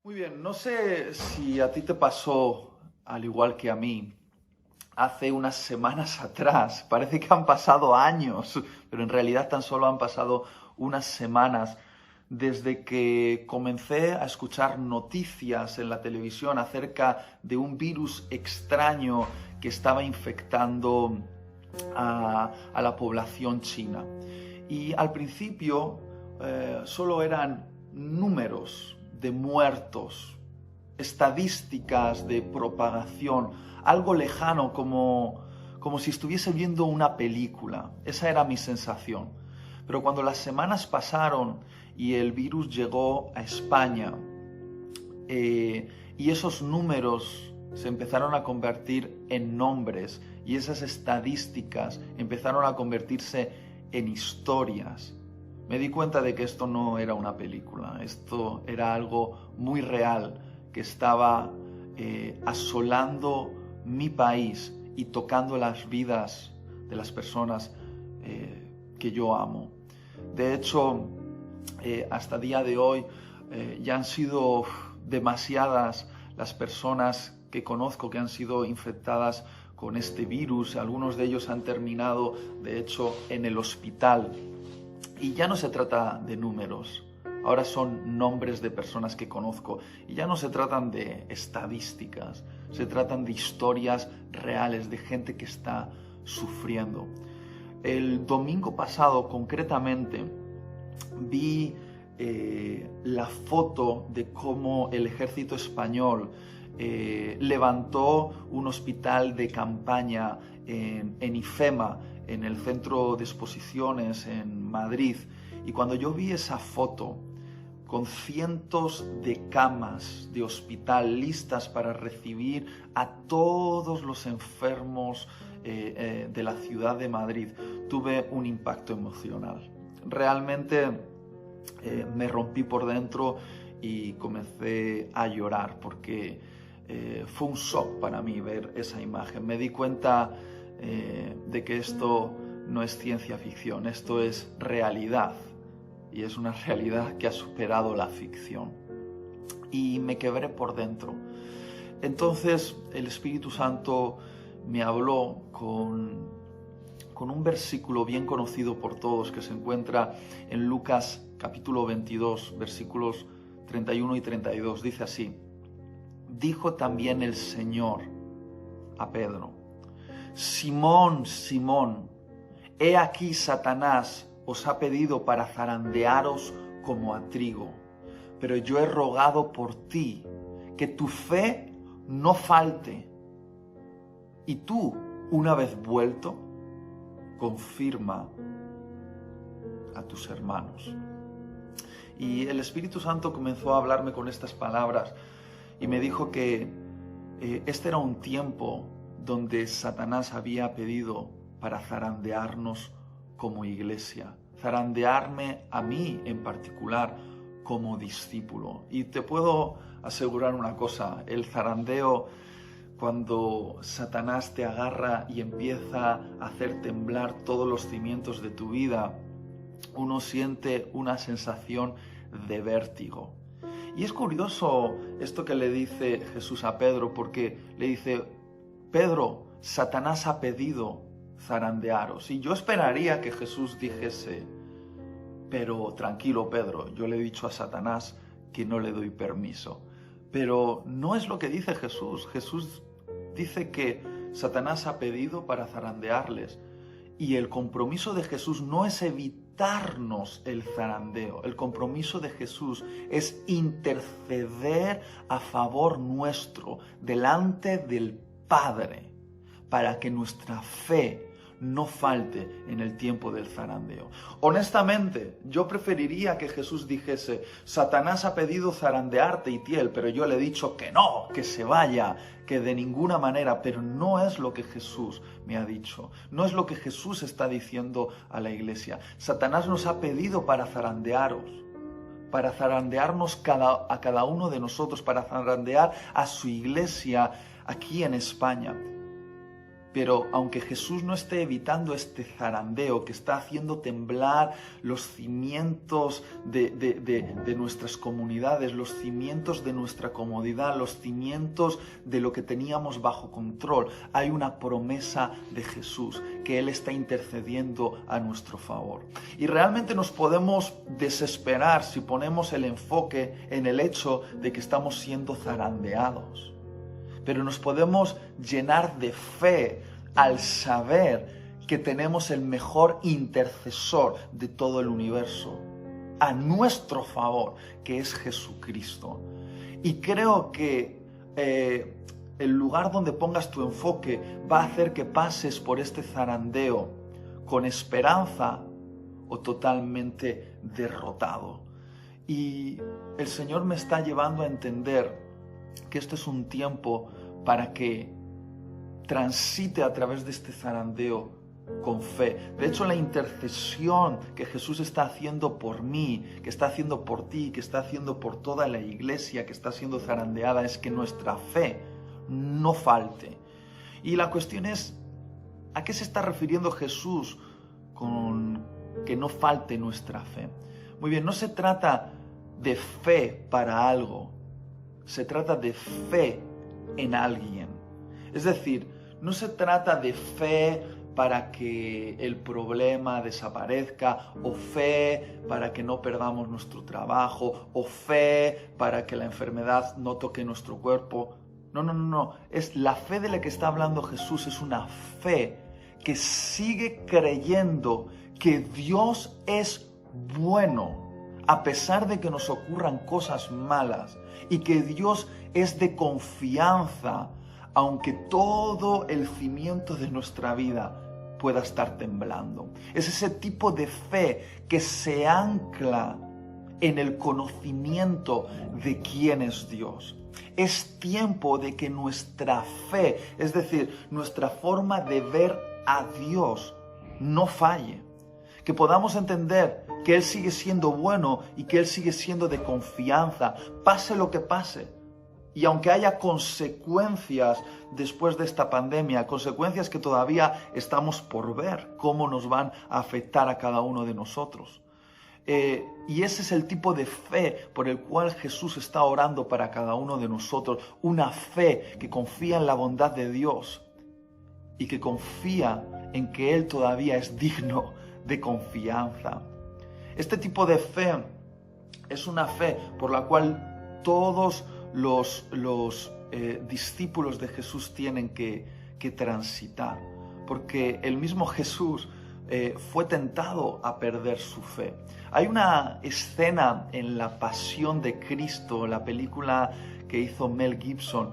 Muy bien, no sé si a ti te pasó al igual que a mí. Hace unas semanas atrás, parece que han pasado años, pero en realidad tan solo han pasado unas semanas desde que comencé a escuchar noticias en la televisión acerca de un virus extraño que estaba infectando a la población china. Y al principio solo eran números de muertos, estadísticas de propagación, algo lejano como si estuviese viendo una película. Esa era mi sensación. Pero cuando las semanas pasaron y el virus llegó a España y esos números se empezaron a convertir en nombres y esas estadísticas empezaron a convertirse en historias, me di cuenta de que esto no era una película, esto era algo muy real que estaba asolando mi país y tocando las vidas de las personas que yo amo. De hecho, hasta el día de hoy ya han sido demasiadas las personas que conozco que han sido infectadas con este virus. Algunos de ellos han terminado, de hecho, en el hospital. Y ya no se trata de números, ahora son nombres de personas que conozco. Y ya no se tratan de estadísticas, se tratan de historias reales, de gente que está sufriendo. El domingo pasado, concretamente, vi la foto de cómo el ejército español levantó un hospital de campaña en IFEMA, en el centro de exposiciones en Madrid. Y cuando yo vi esa foto con cientos de camas de hospital listas para recibir a todos los enfermos de la ciudad de Madrid, tuve un impacto emocional. Realmente me rompí por dentro y comencé a llorar porque fue un shock para mí ver esa imagen. Me di cuenta de que esto no es ciencia ficción, esto es realidad y es una realidad que ha superado la ficción. Y me quebré por dentro. Entonces el Espíritu Santo me habló con un versículo bien conocido por todos que se encuentra en Lucas capítulo 22, versículos 31 y 32. Dice así: dijo también el Señor a Pedro: Simón, Simón, he aquí Satanás os ha pedido para zarandearos como a trigo, pero yo he rogado por ti que tu fe no falte, y tú, una vez vuelto, confirma a tus hermanos. Y el Espíritu Santo comenzó a hablarme con estas palabras y me dijo que este era un tiempo donde Satanás había pedido para zarandearnos como iglesia, zarandearme a mí en particular como discípulo. Y te puedo asegurar una cosa: el zarandeo, cuando Satanás te agarra y empieza a hacer temblar todos los cimientos de tu vida, uno siente una sensación de vértigo. Y es curioso esto que le dice Jesús a Pedro, porque le dice: Pedro, Satanás ha pedido zarandearos. Y yo esperaría que Jesús dijese: pero tranquilo, Pedro, yo le he dicho a Satanás que no le doy permiso. Pero no es lo que dice Jesús. Jesús dice que Satanás ha pedido para zarandearles. Y el compromiso de Jesús no es evitarnos el zarandeo. El compromiso de Jesús es interceder a favor nuestro delante del Padre para que nuestra fe no falte en el tiempo del zarandeo. Honestamente, yo preferiría que Jesús dijese: Satanás ha pedido zarandearte, Itiel, pero yo le he dicho que no, que se vaya, que de ninguna manera. Pero no es lo que Jesús me ha dicho. No es lo que Jesús está diciendo a la iglesia. Satanás nos ha pedido para zarandearos, para zarandearnos a cada uno de nosotros, para zarandear a su iglesia aquí en España. Pero aunque Jesús no esté evitando este zarandeo que está haciendo temblar los cimientos de nuestras comunidades, los cimientos de nuestra comodidad, los cimientos de lo que teníamos bajo control, hay una promesa de Jesús, que Él está intercediendo a nuestro favor. Y realmente nos podemos desesperar si ponemos el enfoque en el hecho de que estamos siendo zarandeados. Pero nos podemos llenar de fe al saber que tenemos el mejor intercesor de todo el universo a nuestro favor, que es Jesucristo. Y creo que el lugar donde pongas tu enfoque va a hacer que pases por este zarandeo con esperanza o totalmente derrotado. Y el Señor me está llevando a entender que este es un tiempo para que transite a través de este zarandeo con fe. De hecho, la intercesión que Jesús está haciendo por mí, que está haciendo por ti, que está haciendo por toda la iglesia que está siendo zarandeada, es que nuestra fe no falte. Y la cuestión es, ¿a qué se está refiriendo Jesús con que no falte nuestra fe? Muy bien, no se trata de fe para algo, se trata de fe en alguien. Es decir, no se trata de fe para que el problema desaparezca, o fe para que no perdamos nuestro trabajo, o fe para que la enfermedad no toque nuestro cuerpo. No. Es la fe de la que está hablando Jesús, es una fe que sigue creyendo que Dios es bueno, a pesar de que nos ocurran cosas malas, y que Dios es de confianza, aunque todo el cimiento de nuestra vida pueda estar temblando. Es ese tipo de fe que se ancla en el conocimiento de quién es Dios. Es tiempo de que nuestra fe, es decir, nuestra forma de ver a Dios, no falle. Que podamos entender que Él sigue siendo bueno y que Él sigue siendo de confianza, pase lo que pase. Y aunque haya consecuencias después de esta pandemia, consecuencias que todavía estamos por ver cómo nos van a afectar a cada uno de nosotros. Y ese es el tipo de fe por el cual Jesús está orando para cada uno de nosotros. Una fe que confía en la bondad de Dios y que confía en que Él todavía es digno de confianza. Este tipo de fe es una fe por la cual todos los discípulos de Jesús tienen que transitar, porque el mismo Jesús fue tentado a perder su fe. Hay una escena en La Pasión de Cristo, la película que hizo Mel Gibson,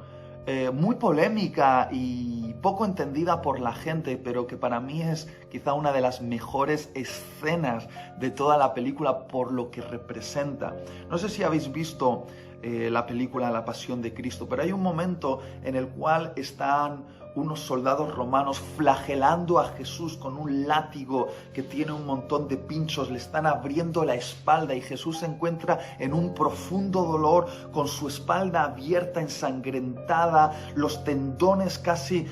muy polémica y poco entendida por la gente, pero que para mí es quizá una de las mejores escenas de toda la película por lo que representa. No sé si habéis visto la película La Pasión de Cristo, pero hay un momento en el cual están unos soldados romanos flagelando a Jesús con un látigo que tiene un montón de pinchos, le están abriendo la espalda y Jesús se encuentra en un profundo dolor con su espalda abierta, ensangrentada, los tendones casi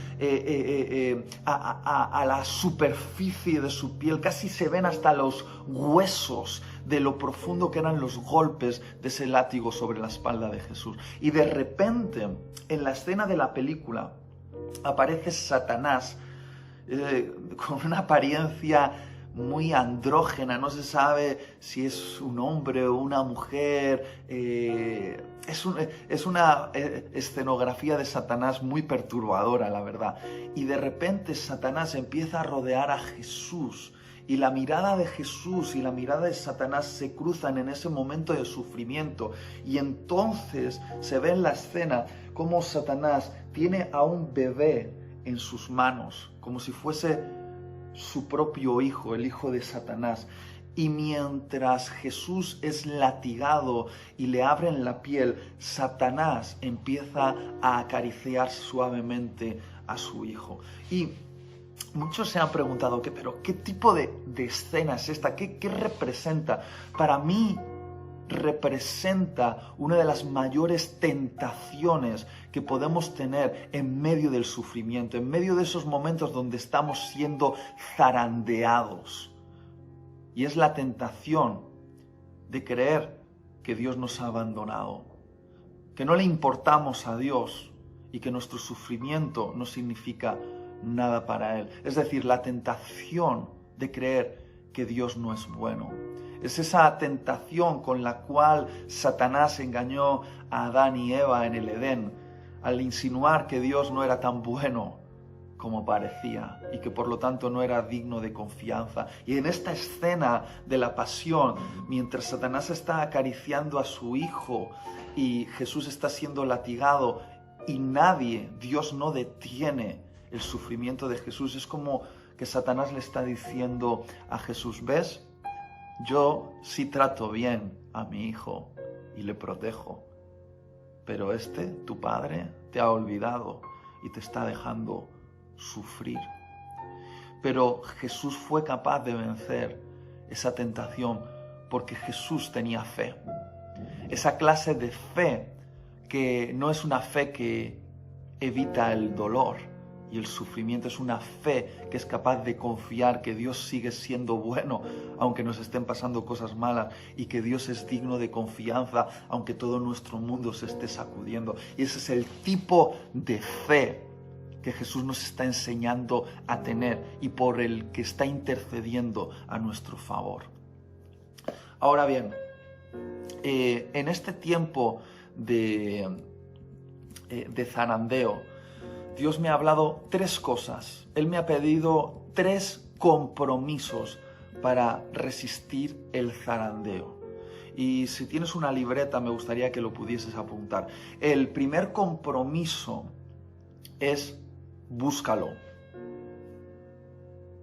a la superficie de su piel, casi se ven hasta los huesos de lo profundo que eran los golpes de ese látigo sobre la espalda de Jesús. Y de repente, en la escena de la película, aparece Satanás con una apariencia muy andrógena, no se sabe si es un hombre o una mujer, es una escenografía de Satanás muy perturbadora, la verdad. Y de repente Satanás empieza a rodear a Jesús, y la mirada de Jesús y la mirada de Satanás se cruzan en ese momento de sufrimiento, y entonces se ve en la escena cómo Satanás tiene a un bebé en sus manos, como si fuese su propio hijo, el hijo de Satanás. Y mientras Jesús es latigado y le abren la piel, Satanás empieza a acariciar suavemente a su hijo. Y muchos se han preguntado, ¿pero qué tipo de escena es esta? ¿Qué representa? Para mí representa una de las mayores tentaciones que podemos tener en medio del sufrimiento, en medio de esos momentos donde estamos siendo zarandeados. Y es la tentación de creer que Dios nos ha abandonado, que no le importamos a Dios y que nuestro sufrimiento no significa nada para Él. Es decir, la tentación de creer que Dios no es bueno. Es esa tentación con la cual Satanás engañó a Adán y Eva en el Edén, al insinuar que Dios no era tan bueno como parecía y que por lo tanto no era digno de confianza. Y en esta escena de la pasión, mientras Satanás está acariciando a su hijo y Jesús está siendo latigado y Dios no detiene el sufrimiento de Jesús, es como que Satanás le está diciendo a Jesús: ¿ves? Yo sí trato bien a mi hijo y le protejo, pero tu padre, te ha olvidado y te está dejando sufrir. Pero Jesús fue capaz de vencer esa tentación porque Jesús tenía fe. Esa clase de fe que no es una fe que evita el dolor y el sufrimiento, es una fe que es capaz de confiar que Dios sigue siendo bueno aunque nos estén pasando cosas malas y que Dios es digno de confianza aunque todo nuestro mundo se esté sacudiendo. Y ese es el tipo de fe que Jesús nos está enseñando a tener y por el que está intercediendo a nuestro favor. Ahora bien, en este tiempo de zarandeo, Dios me ha hablado 3 cosas. Él me ha pedido 3 compromisos para resistir el zarandeo. Y si tienes una libreta, me gustaría que lo pudieses apuntar. El primer compromiso es: búscalo.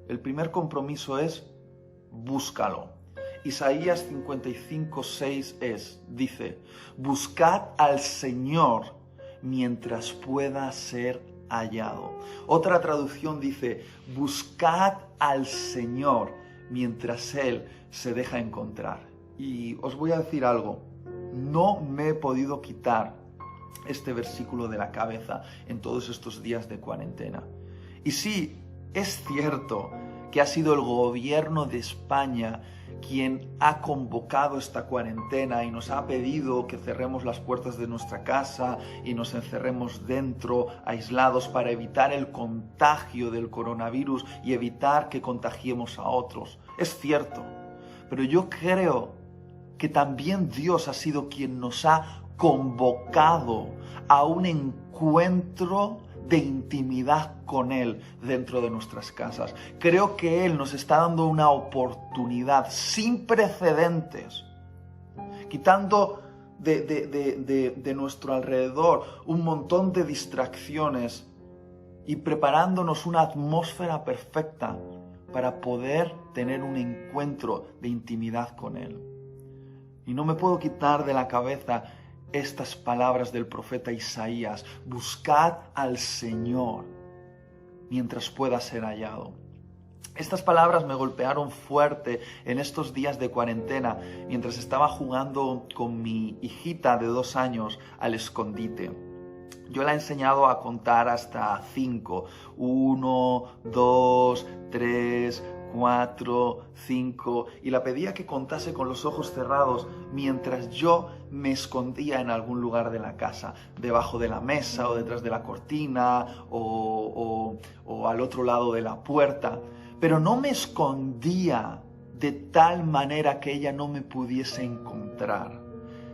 El primer compromiso es: búscalo. Isaías 55:6 dice: buscad al Señor mientras pueda ser hallado. Otra traducción dice: buscad al Señor mientras Él se deja encontrar. Y os voy a decir algo, no me he podido quitar este versículo de la cabeza en todos estos días de cuarentena. Y sí, es cierto que ha sido el gobierno de España quien ha convocado esta cuarentena y nos ha pedido que cerremos las puertas de nuestra casa y nos encerremos dentro, aislados, para evitar el contagio del coronavirus y evitar que contagiemos a otros. Es cierto, pero yo creo que también Dios ha sido quien nos ha convocado a un encuentro de intimidad con Él dentro de nuestras casas. Creo que Él nos está dando una oportunidad sin precedentes, quitando de nuestro alrededor un montón de distracciones y preparándonos una atmósfera perfecta para poder tener un encuentro de intimidad con Él. Y no me puedo quitar de la cabeza estas palabras del profeta Isaías: buscad al Señor mientras pueda ser hallado. Estas palabras me golpearon fuerte en estos días de cuarentena mientras estaba jugando con mi hijita de 2 años al escondite. Yo la he enseñado a contar hasta 5. 1, 2, 3, 4, 5, y la pedía que contase con los ojos cerrados mientras yo me escondía en algún lugar de la casa, debajo de la mesa o detrás de la cortina o al otro lado de la puerta. Pero no me escondía de tal manera que ella no me pudiese encontrar,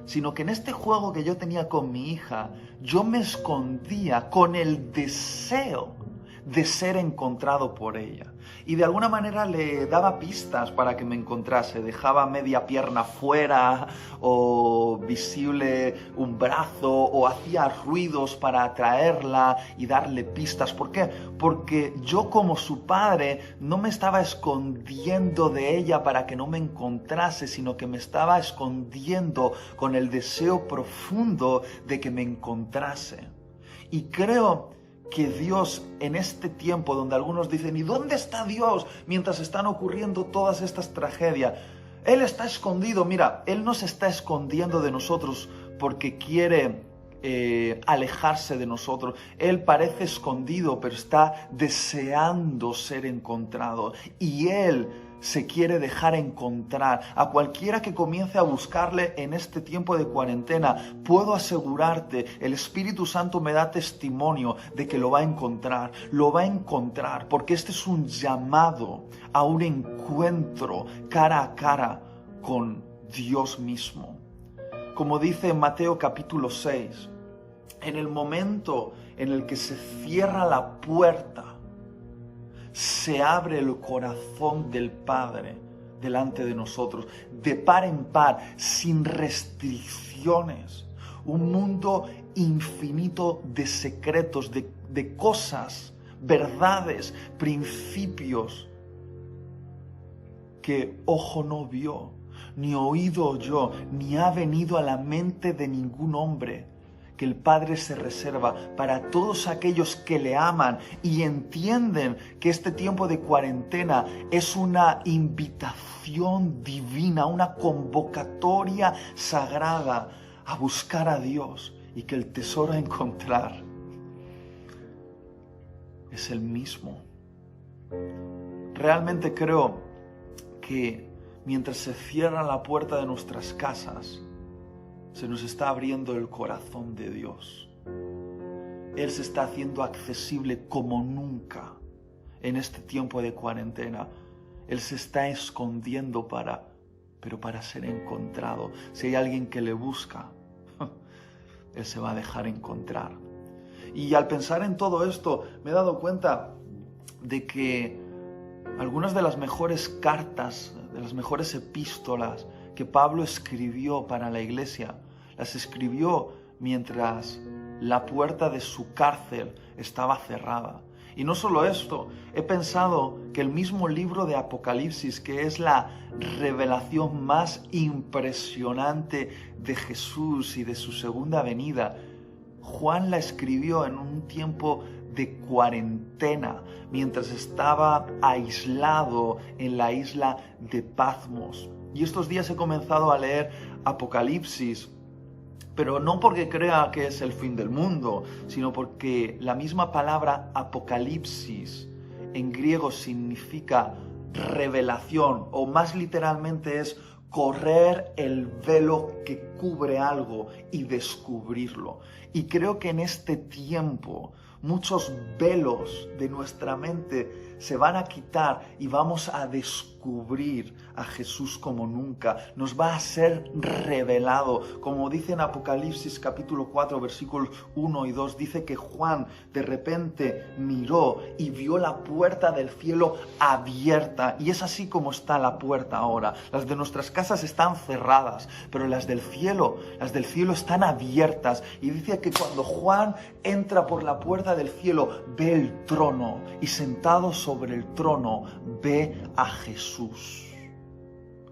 sino que en este juego que yo tenía con mi hija, yo me escondía con el deseo de ser encontrado por ella. Y de alguna manera le daba pistas para que me encontrase. Dejaba media pierna fuera o visible un brazo, o hacía ruidos para atraerla y darle pistas. ¿Por qué? Porque yo, como su padre, no me estaba escondiendo de ella para que no me encontrase, sino que me estaba escondiendo con el deseo profundo de que me encontrase. Y creo que Dios, en este tiempo donde algunos dicen: ¿y dónde está Dios mientras están ocurriendo todas estas tragedias? Él está escondido. Mira, Él no se está escondiendo de nosotros porque quiere alejarse de nosotros. Él parece escondido, pero está deseando ser encontrado. Y Él se quiere dejar encontrar. A cualquiera que comience a buscarle en este tiempo de cuarentena, puedo asegurarte, el Espíritu Santo me da testimonio de que lo va a encontrar. Lo va a encontrar, porque este es un llamado a un encuentro cara a cara con Dios mismo. Como dice en Mateo capítulo 6, en el momento en el que se cierra la puerta, se abre el corazón del Padre delante de nosotros, de par en par, sin restricciones. Un mundo infinito de secretos, de cosas, verdades, principios que ojo no vio, ni oído oyó, ni ha venido a la mente de ningún hombre, que el Padre se reserva para todos aquellos que le aman y entienden que este tiempo de cuarentena es una invitación divina, una convocatoria sagrada a buscar a Dios, y que el tesoro a encontrar es el mismo. Realmente creo que mientras se cierra la puerta de nuestras casas, se nos está abriendo el corazón de Dios. Él se está haciendo accesible como nunca en este tiempo de cuarentena. Él se está escondiendo pero para ser encontrado. Si hay alguien que le busca, Él se va a dejar encontrar. Y al pensar en todo esto, me he dado cuenta de que algunas de las mejores cartas, de las mejores epístolas que Pablo escribió para la iglesia, las escribió mientras la puerta de su cárcel estaba cerrada. Y no solo esto, he pensado que el mismo libro de Apocalipsis, que es la revelación más impresionante de Jesús y de su segunda venida, Juan la escribió en un tiempo de cuarentena, mientras estaba aislado en la isla de Patmos. Y estos días he comenzado a leer Apocalipsis, pero no porque crea que es el fin del mundo, sino porque la misma palabra Apocalipsis en griego significa revelación, o más literalmente es correr el velo que cubre algo y descubrirlo. Y creo que en este tiempo muchos velos de nuestra mente se van a quitar y vamos a descubrir a Jesús como nunca. Nos va a ser revelado. Como dice en Apocalipsis capítulo 4, versículos 1 y 2, dice que Juan de repente miró y vio la puerta del cielo abierta. Y es así como está la puerta ahora. Las de nuestras casas están cerradas, pero las del cielo están abiertas. Y dice que cuando Juan entra por la puerta del cielo, ve el trono, y sentado sobre el trono ve a Jesús,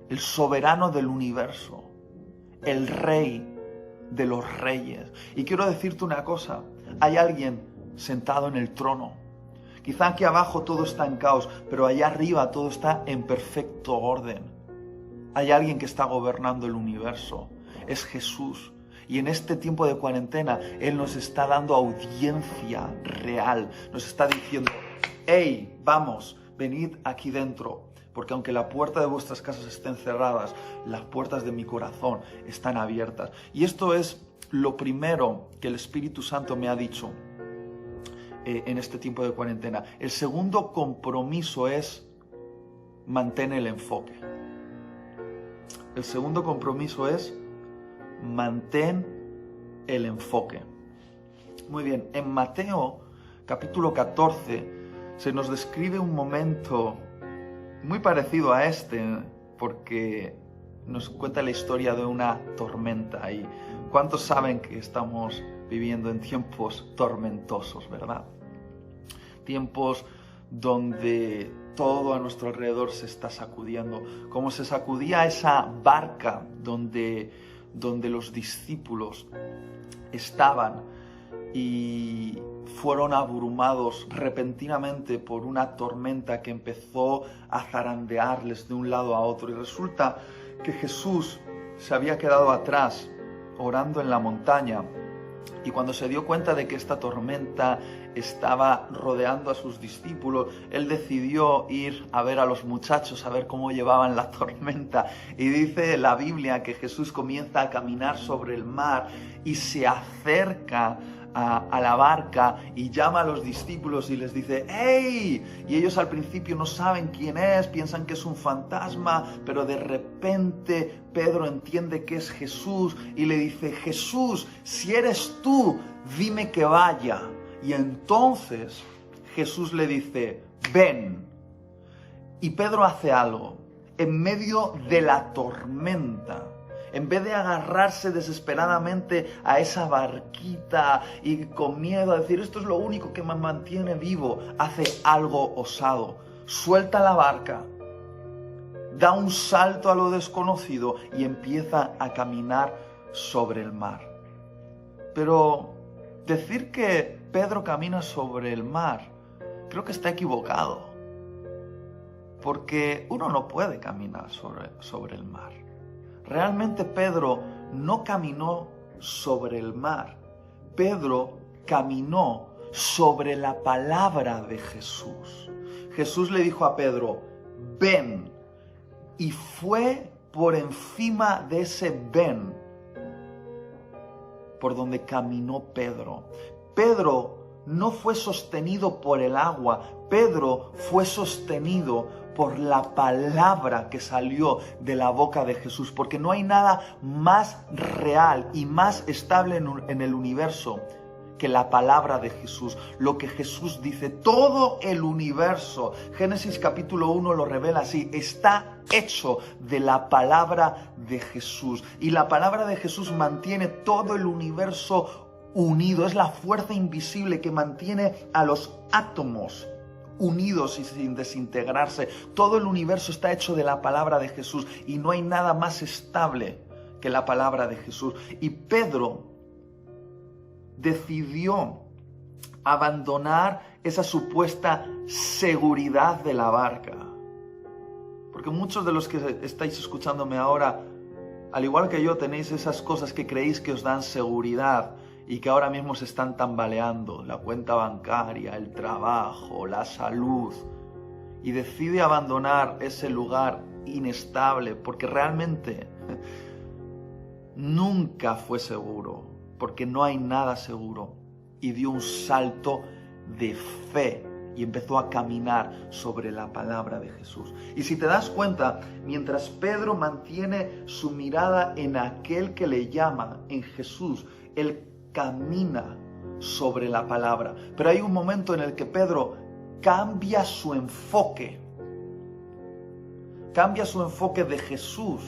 el soberano del universo, el rey de los reyes. Y quiero decirte una cosa, hay alguien sentado en el trono. Quizá aquí abajo todo está en caos, pero allá arriba todo está en perfecto orden. Hay alguien que está gobernando el universo, es Jesús. Y en este tiempo de cuarentena, Él nos está dando audiencia real. Nos está diciendo, hey, vamos, venid aquí dentro. Porque aunque la puerta de vuestras casas estén cerradas, las puertas de mi corazón están abiertas. Y esto es lo primero que el Espíritu Santo me ha dicho en este tiempo de cuarentena. El segundo compromiso es mantén el enfoque. El segundo compromiso es mantén el enfoque. Muy bien, en Mateo capítulo 14 se nos describe un momento muy parecido a este, porque nos cuenta la historia de una tormenta. Y ¿cuántos saben que estamos viviendo en tiempos tormentosos, verdad? Tiempos donde todo a nuestro alrededor se está sacudiendo, como se sacudía esa barca donde los discípulos estaban y fueron abrumados repentinamente por una tormenta que empezó a zarandearles de un lado a otro. Y resulta que Jesús se había quedado atrás orando en la montaña, y cuando se dio cuenta de que esta tormenta estaba rodeando a sus discípulos, él decidió ir a ver a los muchachos, a ver cómo llevaban la tormenta. Y dice la Biblia que Jesús comienza a caminar sobre el mar y se acerca a la barca y llama a los discípulos y les dice ¡hey! Y ellos al principio no saben quién es, piensan que es un fantasma, pero de repente Pedro entiende que es Jesús y le dice: Jesús, si eres tú, dime que vaya. Y entonces Jesús le dice: ven. Y Pedro hace algo en medio de la tormenta. En vez de agarrarse desesperadamente a esa barquita y con miedo a decir esto es lo único que me mantiene vivo, hace algo osado. Suelta la barca, da un salto a lo desconocido y empieza a caminar sobre el mar. Pero decir que Pedro camina sobre el mar, creo que está equivocado. Porque uno no puede caminar sobre el mar. Realmente Pedro no caminó sobre el mar. Pedro caminó sobre la palabra de Jesús. Jesús le dijo a Pedro: ven. Y fue por encima de ese ven por donde caminó Pedro. Pedro no fue sostenido por el agua. Pedro fue sostenido por la palabra que salió de la boca de Jesús, porque no hay nada más real y más estable en el universo que la palabra de Jesús, lo que Jesús dice. Todo el universo, Génesis capítulo 1 lo revela así, está hecho de la palabra de Jesús, y la palabra de Jesús mantiene todo el universo unido. Es la fuerza invisible que mantiene a los átomos unidos y sin desintegrarse. Todo el universo está hecho de la palabra de Jesús y no hay nada más estable que la palabra de Jesús. Y Pedro decidió abandonar esa supuesta seguridad de la barca. Porque muchos de los que estáis escuchándome ahora, al igual que yo, tenéis esas cosas que creéis que os dan seguridad y que ahora mismo se están tambaleando: la cuenta bancaria, el trabajo, la salud. Y decide abandonar ese lugar inestable porque realmente nunca fue seguro, porque no hay nada seguro. Y dio un salto de fe y empezó a caminar sobre la palabra de Jesús. Y si te das cuenta, mientras Pedro mantiene su mirada en aquel que le llama, en Jesús, él camina sobre la palabra. Pero hay un momento en el que Pedro cambia su enfoque. Cambia su enfoque de Jesús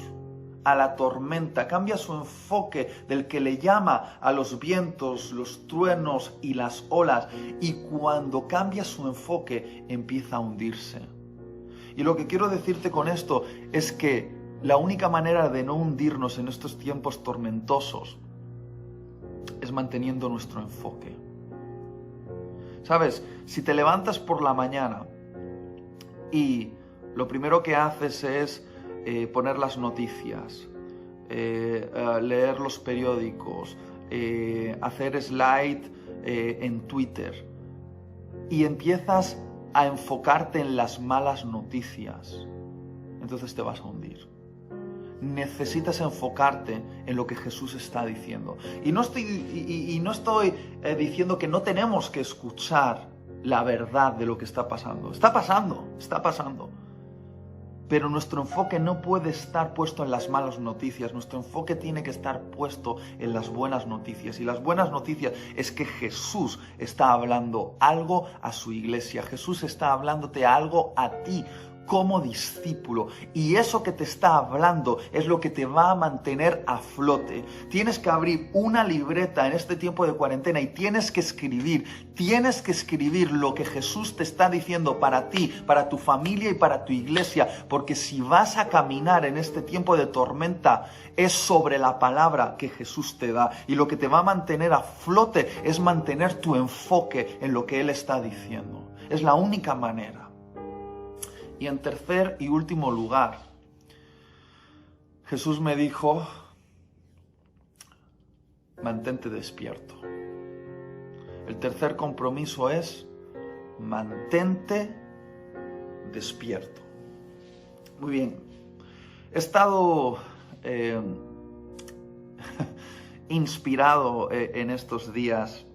a la tormenta. Cambia su enfoque del que le llama a los vientos, los truenos y las olas. Y cuando cambia su enfoque, empieza a hundirse. Y lo que quiero decirte con esto es que la única manera de no hundirnos en estos tiempos tormentosos es manteniendo nuestro enfoque. ¿Sabes? Si te levantas por la mañana y lo primero que haces es poner las noticias, leer los periódicos, hacer slide en Twitter, y empiezas a enfocarte en las malas noticias, entonces te vas a hundir. Necesitas enfocarte en lo que Jesús está diciendo. Y no estoy diciendo que no tenemos que escuchar la verdad de lo que está pasando. Está pasando. Pero nuestro enfoque no puede estar puesto en las malas noticias. Nuestro enfoque tiene que estar puesto en las buenas noticias. Y las buenas noticias es que Jesús está hablando algo a su iglesia. Jesús está hablándote algo a ti como discípulo, y eso que te está hablando es lo que te va a mantener a flote. Tienes que abrir una libreta en este tiempo de cuarentena y tienes que escribir lo que Jesús te está diciendo para ti, para tu familia y para tu iglesia, porque si vas a caminar en este tiempo de tormenta es sobre la palabra que Jesús te da, y lo que te va a mantener a flote es mantener tu enfoque en lo que Él está diciendo. Es la única manera. Y en tercer y último lugar, Jesús me dijo, mantente despierto. El tercer compromiso es, mantente despierto. Muy bien, he estado inspirado en estos días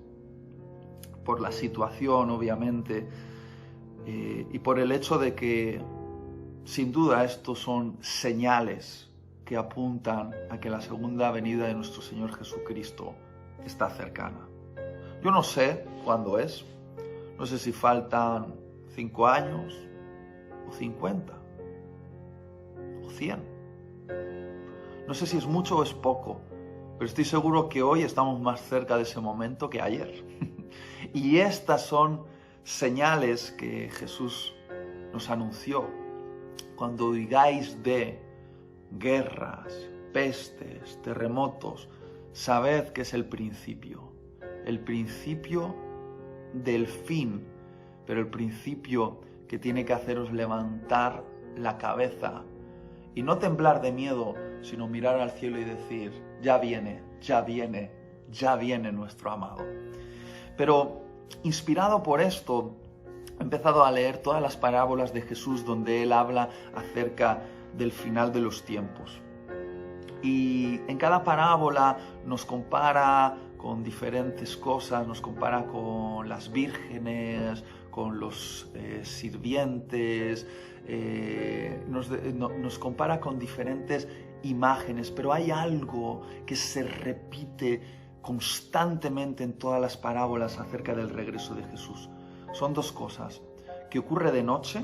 por la situación, obviamente, y por el hecho de que, sin duda, estos son señales que apuntan a que la segunda venida de nuestro Señor Jesucristo está cercana. Yo no sé cuándo es, no sé si faltan 5 años, o 50, o 100. No sé si es mucho o es poco, pero estoy seguro que hoy estamos más cerca de ese momento que ayer. Y estas son señales que Jesús nos anunció. Cuando oigáis de guerras, pestes, terremotos, sabed que es el principio del fin, pero el principio que tiene que haceros levantar la cabeza y no temblar de miedo, sino mirar al cielo y decir, ya viene, ya viene, ya viene nuestro amado. Pero inspirado por esto, he empezado a leer todas las parábolas de Jesús donde Él habla acerca del final de los tiempos. Y en cada parábola nos compara con diferentes cosas, nos compara con las vírgenes, con los sirvientes, nos compara con diferentes imágenes, pero hay algo que se repite constantemente en todas las parábolas acerca del regreso de Jesús. Son dos cosas, que ocurre de noche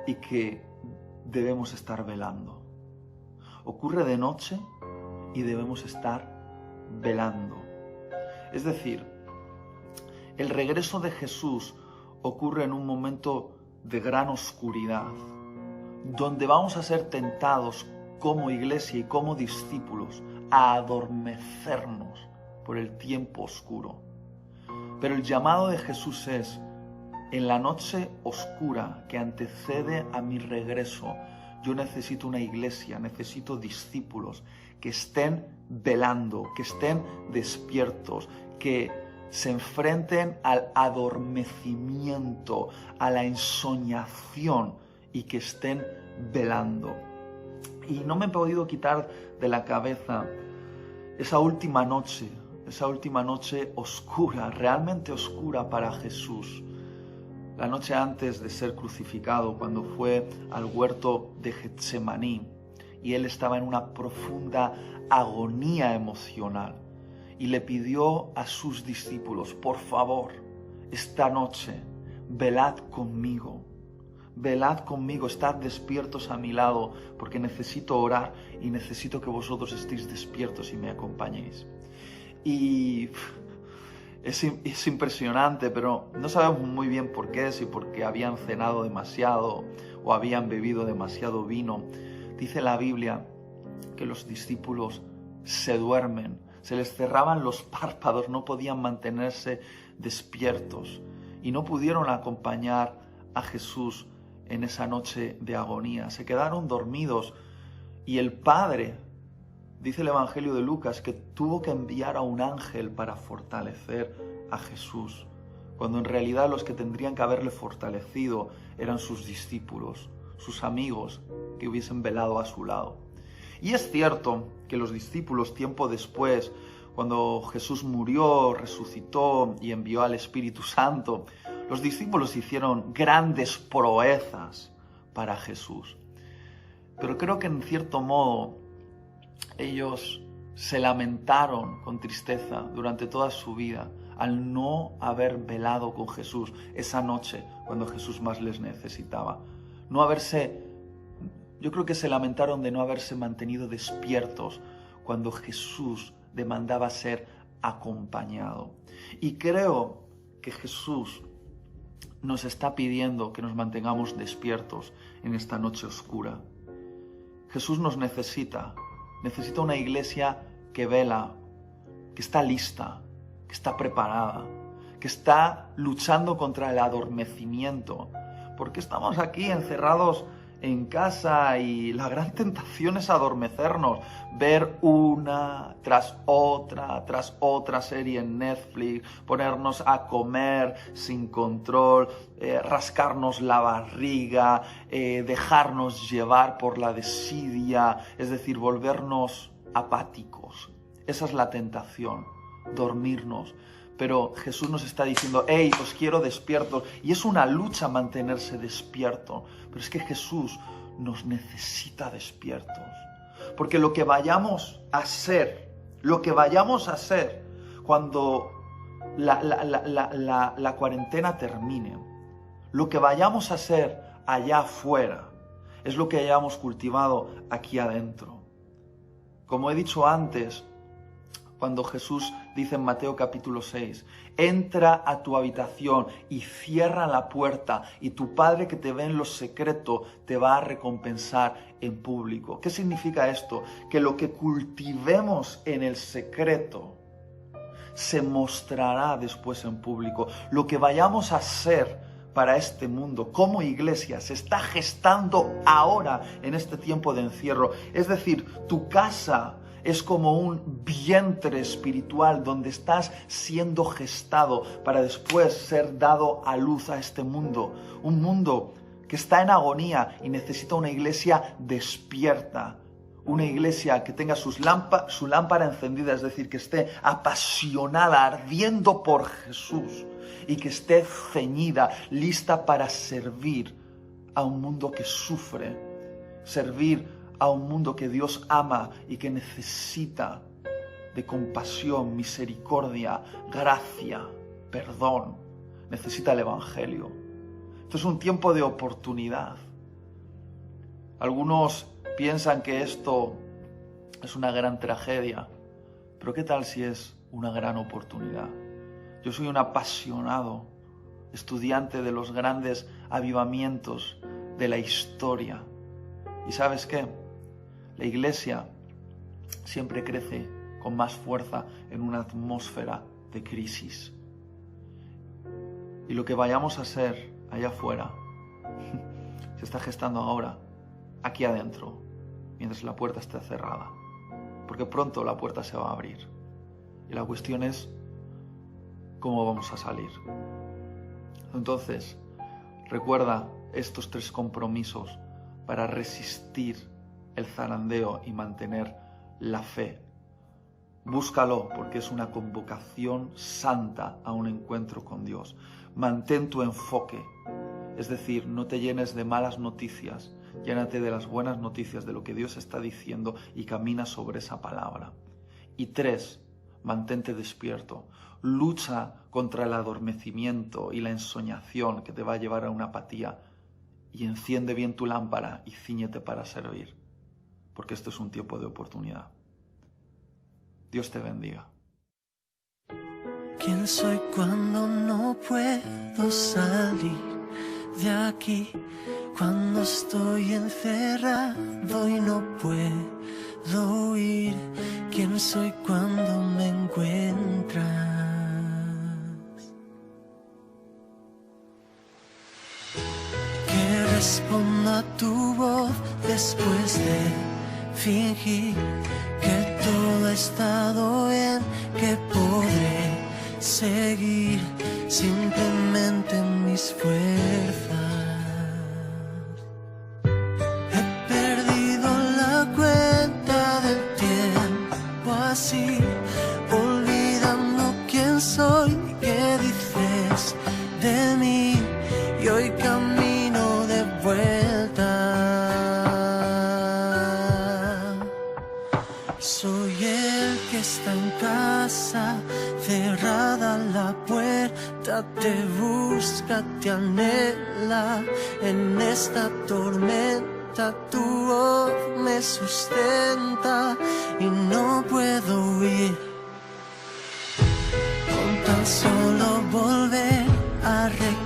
y que debemos estar velando. Ocurre de noche y debemos estar velando. Es decir, el regreso de Jesús ocurre en un momento de gran oscuridad, donde vamos a ser tentados como iglesia y como discípulos a adormecernos por el tiempo oscuro. Pero el llamado de Jesús es, en la noche oscura que antecede a mi regreso, yo necesito una iglesia, necesito discípulos que estén velando, que estén despiertos, que se enfrenten al adormecimiento, a la ensoñación y que estén velando. Y no me he podido quitar de la cabeza esa última noche oscura, realmente oscura para Jesús. La noche antes de ser crucificado, cuando fue al huerto de Getsemaní, y Él estaba en una profunda agonía emocional, y le pidió a sus discípulos, por favor, esta noche, velad conmigo, estad despiertos a mi lado, porque necesito orar y necesito que vosotros estéis despiertos y me acompañéis. Y es impresionante, pero no sabemos muy bien por qué, si porque habían cenado demasiado o habían bebido demasiado vino. Dice la Biblia que los discípulos se duermen, se les cerraban los párpados, no podían mantenerse despiertos y no pudieron acompañar a Jesús en esa noche de agonía. Se quedaron dormidos y el Padre, dice el Evangelio de Lucas, que tuvo que enviar a un ángel para fortalecer a Jesús, cuando en realidad los que tendrían que haberle fortalecido eran sus discípulos, sus amigos que hubiesen velado a su lado. Y es cierto que los discípulos, tiempo después, cuando Jesús murió, resucitó y envió al Espíritu Santo, los discípulos hicieron grandes proezas para Jesús. Pero creo que en cierto modo ellos se lamentaron con tristeza durante toda su vida al no haber velado con Jesús esa noche cuando Jesús más les necesitaba. Yo creo que se lamentaron de no haberse mantenido despiertos cuando Jesús demandaba ser acompañado. Y creo que Jesús nos está pidiendo que nos mantengamos despiertos en esta noche oscura. Jesús nos necesita una iglesia que vela, que está lista, que está preparada, que está luchando contra el adormecimiento, porque estamos aquí encerrados en casa y la gran tentación es adormecernos, ver una tras otra serie en Netflix, ponernos a comer sin control, rascarnos la barriga, dejarnos llevar por la desidia, es decir, volvernos apáticos. Esa es la tentación, dormirnos. Pero Jesús nos está diciendo, hey, os quiero despiertos. Y es una lucha mantenerse despierto. Pero es que Jesús nos necesita despiertos. Porque lo que vayamos a hacer cuando la cuarentena termine, lo que vayamos a hacer allá afuera, es lo que hayamos cultivado aquí adentro. Como he dicho antes, cuando Jesús dice en Mateo capítulo 6, entra a tu habitación y cierra la puerta y tu Padre que te ve en lo secreto te va a recompensar en público. ¿Qué significa esto? Que lo que cultivemos en el secreto se mostrará después en público. Lo que vayamos a hacer para este mundo como iglesia se está gestando ahora en este tiempo de encierro. Es decir, tu casa es como un vientre espiritual donde estás siendo gestado para después ser dado a luz a este mundo. Un mundo que está en agonía y necesita una iglesia despierta. Una iglesia que tenga su lámpara encendida, es decir, que esté apasionada, ardiendo por Jesús y que esté ceñida, lista para servir a un mundo que sufre, servir a un mundo que Dios ama y que necesita de compasión, misericordia, gracia, perdón. Necesita el Evangelio. Esto es un tiempo de oportunidad. Algunos piensan que esto es una gran tragedia, pero ¿qué tal si es una gran oportunidad? Yo soy un apasionado estudiante de los grandes avivamientos de la historia. ¿Y sabes qué? La iglesia siempre crece con más fuerza en una atmósfera de crisis. Y lo que vayamos a hacer allá afuera se está gestando ahora, aquí adentro, mientras la puerta esté cerrada. Porque pronto la puerta se va a abrir. Y la cuestión es cómo vamos a salir. Entonces, recuerda estos 3 compromisos para resistir el zarandeo y mantener la fe. Búscalo porque es una convocación santa a un encuentro con Dios. Mantén tu enfoque, es decir, no te llenes de malas noticias, llénate de las buenas noticias, de lo que Dios está diciendo y camina sobre esa palabra. Y 3, mantente despierto. Lucha contra el adormecimiento y la ensoñación que te va a llevar a una apatía y enciende bien tu lámpara y cíñete para servir. Porque esto es un tiempo de oportunidad. Dios te bendiga. ¿Quién soy cuando no puedo salir de aquí? Cuando estoy encerrado y no puedo huir. ¿Quién soy cuando me encuentras? Que responda tu voz después de fingir que todo ha estado bien, que podré seguir simplemente en mis fuerzas. He perdido la cuenta del tiempo así, olvidando quién soy y qué dices de mí, y hoy camino de vuelta. Soy el que está en casa, cerrada la puerta, te busca, te anhela. En esta tormenta tu voz me sustenta y no puedo huir. Con tan solo volver a reconocer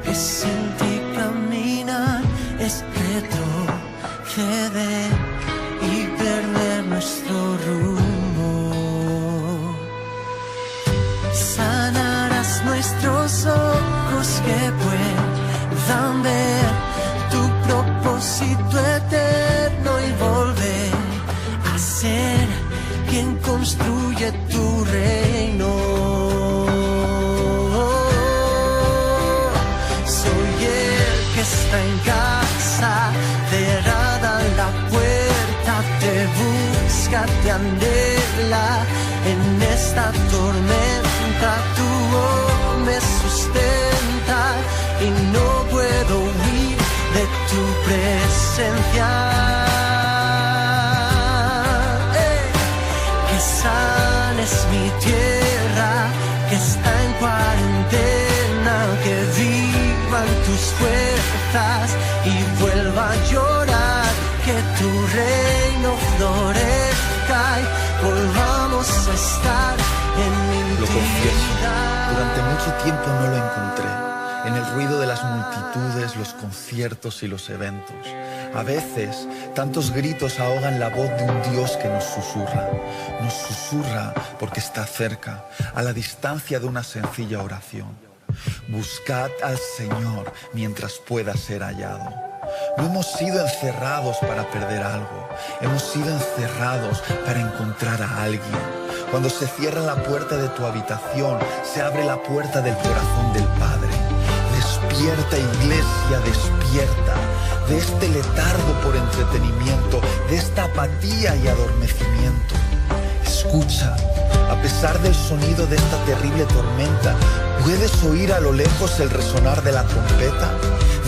que sin ti caminar es retroceder y perder nuestro rumbo. Sanarás nuestros ojos que puedan ver quien construye tu reino. Soy el que está en casa, cerrada la puerta, te busca, te anhela en esta tormenta. Tu voz me sustenta y no puedo huir de tu presencia. Que sanes mi tierra, que está en cuarentena, que vivan tus fuerzas y vuelva a llorar, que tu reino florezca y volvamos a estar en Lo confieso, intimidad. durante mucho tiempo no lo encontré. En el ruido de las multitudes, los conciertos y los eventos. A veces, tantos gritos ahogan la voz de un Dios que nos susurra. Nos susurra porque está cerca, a la distancia de una sencilla oración. Buscad al Señor mientras pueda ser hallado. No hemos sido encerrados para perder algo, hemos sido encerrados para encontrar a alguien. Cuando se cierra la puerta de tu habitación, se abre la puerta del corazón del Padre. Despierta, iglesia, despierta de este letargo por entretenimiento, de esta apatía y adormecimiento. Escucha, a pesar del sonido de esta terrible tormenta, ¿puedes oír a lo lejos el resonar de la trompeta?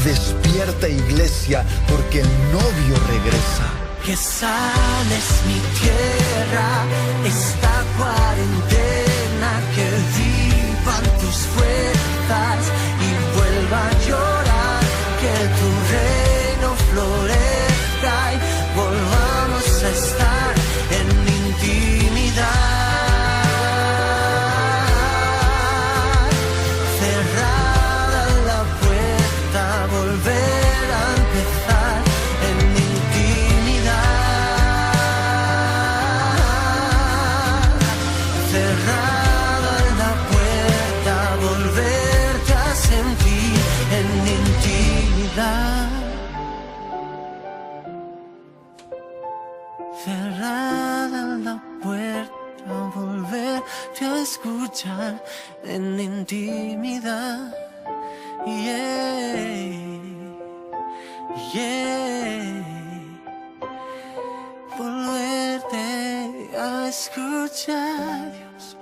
Despierta, iglesia, porque el novio regresa. Que sanes mi tierra, esta cuarentena, que vivan tus fuerzas y vuelva a llorar, que tu reino florezca y volvamos a estar en intimidad. Cerrada la puerta, volver a empezar en intimidad. Cerrada la puerta, volverte a sentir en intimidad. Cerrada la puerta, volverte a escuchar en intimidad. Yeah, yeah. Volverte a escuchar, Dios.